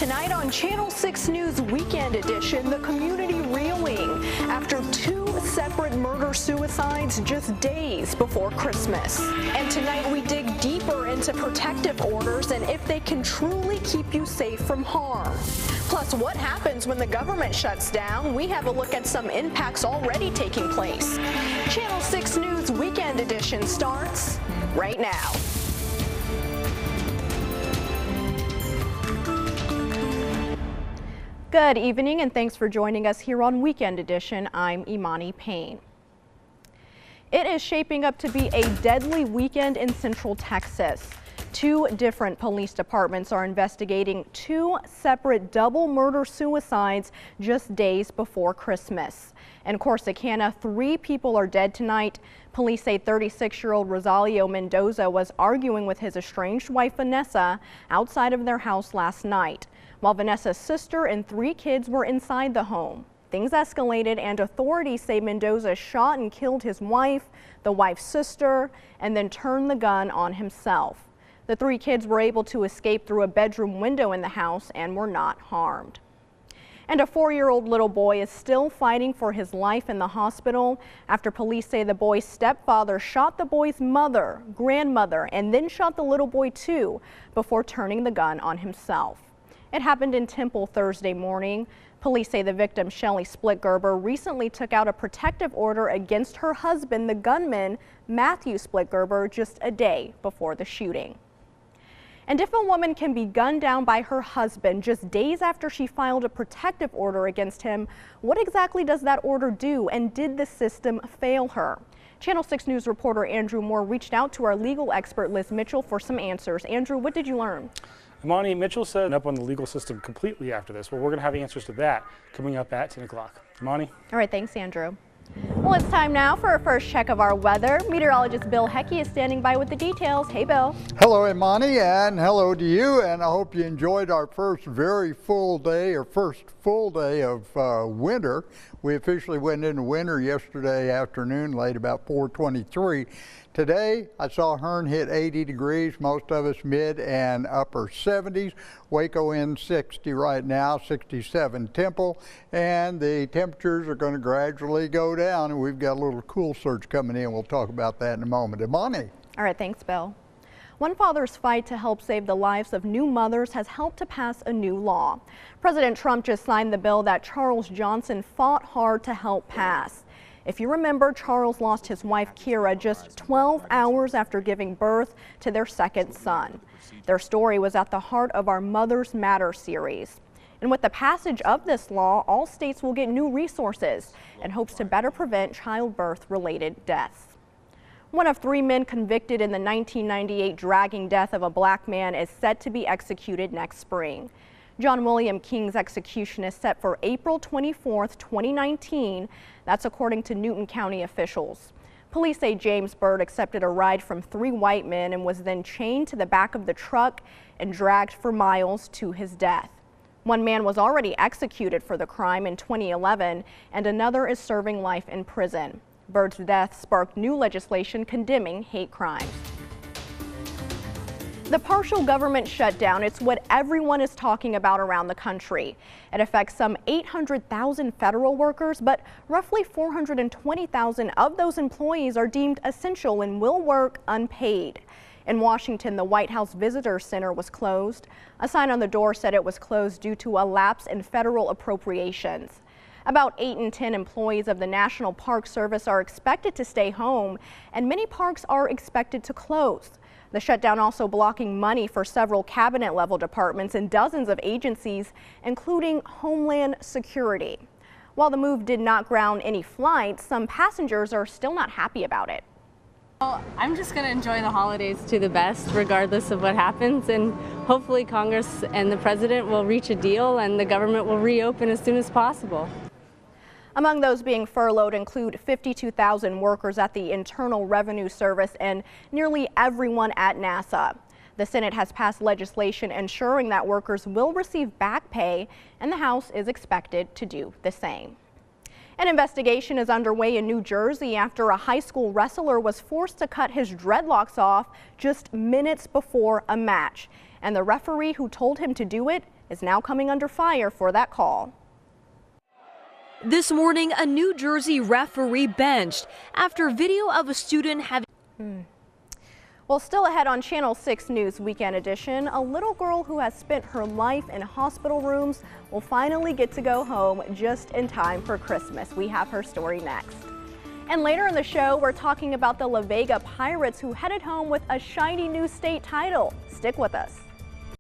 Tonight on Channel 6 News Weekend Edition, the community reeling after two separate murder-suicides just days before Christmas. And tonight we dig deeper into protective orders and if they can truly keep you safe from harm. Plus, what happens when the government shuts down? We have a look at some impacts already taking place. Channel 6 News Weekend Edition starts right now. Good evening and thanks for joining us here on Weekend Edition. I'm Imani Payne. It is shaping up to be a deadly weekend in Central Texas. Two different police departments are investigating two separate double murder-suicides just days before Christmas. In Corsicana, 3 people are dead tonight. Police say 36-year-old Rosalio Mendoza was arguing with his estranged wife Vanessa outside of their house last night, while Vanessa's sister and 3 kids were inside the home. Things escalated and authorities say Mendoza shot and killed his wife, the wife's sister, and then turned the gun on himself. The 3 kids were able to escape through a bedroom window in the house and were not harmed. And a 4-year-old little boy is still fighting for his life in the hospital after police say the boy's stepfather shot the boy's mother, grandmother, and then shot the little boy too before turning the gun on himself. It happened in Temple Thursday morning. Police say the victim, Shelly Splitgerber, recently took out a protective order against her husband, the gunman, Matthew Splitgerber, just a day before the shooting. And if a woman can be gunned down by her husband just days after she filed a protective order against him, what exactly does that order do, and did the system fail her? Channel 6 News reporter Andrew Moore reached out to our legal expert Liz Mitchell for some answers. Andrew, what did you learn? Imani, Mitchell said up on the legal system completely after this. Well, we're going to have answers to that coming up at 10 o'clock. Imani? All right, thanks, Andrew. Well, it's time now for our first check of our weather. Meteorologist Bill Hecky is standing by with the details. Hey, Bill. Hello, Imani, and hello to you. And I hope you enjoyed our first full day of winter. We officially went into winter yesterday afternoon, late about 4:23. Today, I saw Hearne hit 80 degrees, most of us mid and upper 70s. Waco in 60 right now, 67 Temple, and the temperatures are going to gradually go down, and we've got a little cool surge coming in. We'll talk about that in a moment. Imani. All right, thanks, Bill. One father's fight to help save the lives of new mothers has helped to pass a new law. President Trump just signed the bill that Charles Johnson fought hard to help pass. If you remember, Charles lost his wife Kira just 12 hours after giving birth to their second son. Their story was at the heart of our Mothers Matter series. And with the passage of this law, all states will get new resources in hopes to better prevent childbirth-related deaths. One of 3 men convicted in the 1998 dragging death of a black man is set to be executed next spring. John William King's execution is set for April 24, 2019. That's according to Newton County officials. Police say James Byrd accepted a ride from 3 white men and was then chained to the back of the truck and dragged for miles to his death. One man was already executed for the crime in 2011, and another is serving life in prison. Byrd's death sparked new legislation condemning hate crimes. The partial government shutdown, it's what everyone is talking about around the country. It affects some 800,000 federal workers, but roughly 420,000 of those employees are deemed essential and will work unpaid. In Washington, the White House Visitor Center was closed. A sign on the door said it was closed due to a lapse in federal appropriations. About 8 in 10 employees of the National Park Service are expected to stay home, and many parks are expected to close. The shutdown also blocking money for several cabinet-level departments and dozens of agencies, including Homeland Security. While the move did not ground any flights, some passengers are still not happy about it. Well, I'm just going to enjoy the holidays to the best, regardless of what happens, and hopefully Congress and the President will reach a deal and the government will reopen as soon as possible. Among those being furloughed include 52,000 workers at the Internal Revenue Service and nearly everyone at NASA. The Senate has passed legislation ensuring that workers will receive back pay, and the House is expected to do the same. An investigation is underway in New Jersey after a high school wrestler was forced to cut his dreadlocks off just minutes before a match. and the referee who told him to do it is now coming under fire for that call. This morning, a New Jersey referee benched after video of a student having... Well, still ahead on Channel 6 News Weekend Edition, a little girl who has spent her life in hospital rooms will finally get to go home just in time for Christmas. We have her story next. And later in the show, we're talking about the La Vega Pirates who headed home with a shiny new state title. Stick with us.